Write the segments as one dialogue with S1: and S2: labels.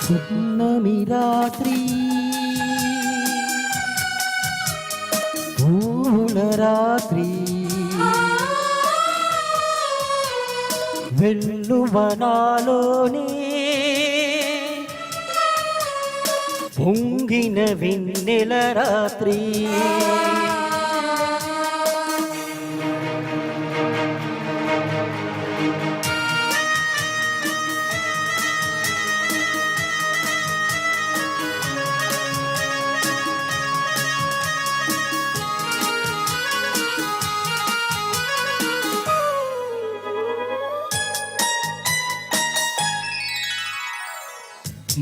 S1: పున్నమి రాత్రి పూల రాత్రి వెల్లువనాలోనే పొంగిన వెన్నెల రాత్రి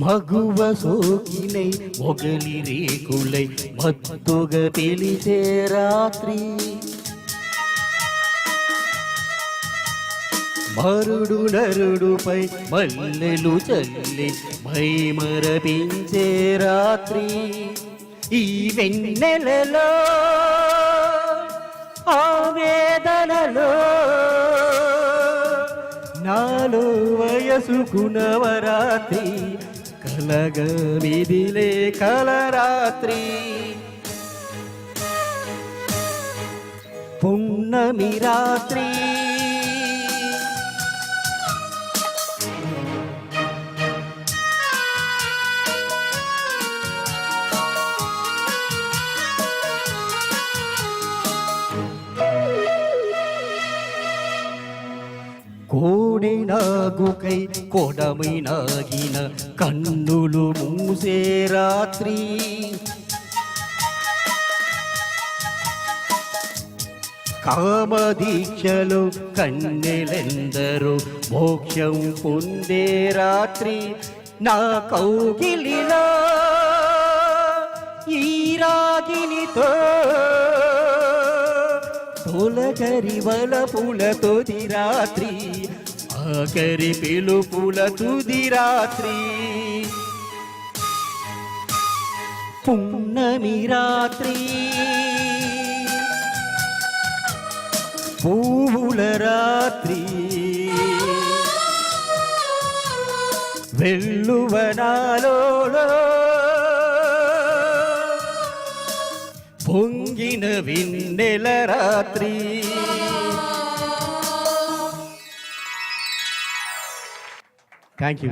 S1: మగువ సోకినై మొగలి రేకులై మత్తుగా పిలిచే రాత్రి మరుడు నరుడుపై మల్లెలు చల్లి మైమరపించే రాత్రి ఈ వెన్నెలలో ఆవేదనలో నాలో వయసుకు నవరాత్రి కలగమిదిలే కలరాత్రి పున్నమి రాత్రి కోడి నాగుకై కొడమి నాగిన కన్నులు మూసే రాత్రి కామదీక్షలు కన్నెలెందరూ మోక్షం పొందే రాత్రి నా కౌగిలిలో ఈ రాగినితో తొలగరి వలపుల తొది రాత్రి ఆఖరి పిలుపుల తుది రాత్రి పున్నమి రాత్రి పూల రాత్రి వెల్లువనాలో పొంగిన వెన్నెల రాత్రి. Thank you.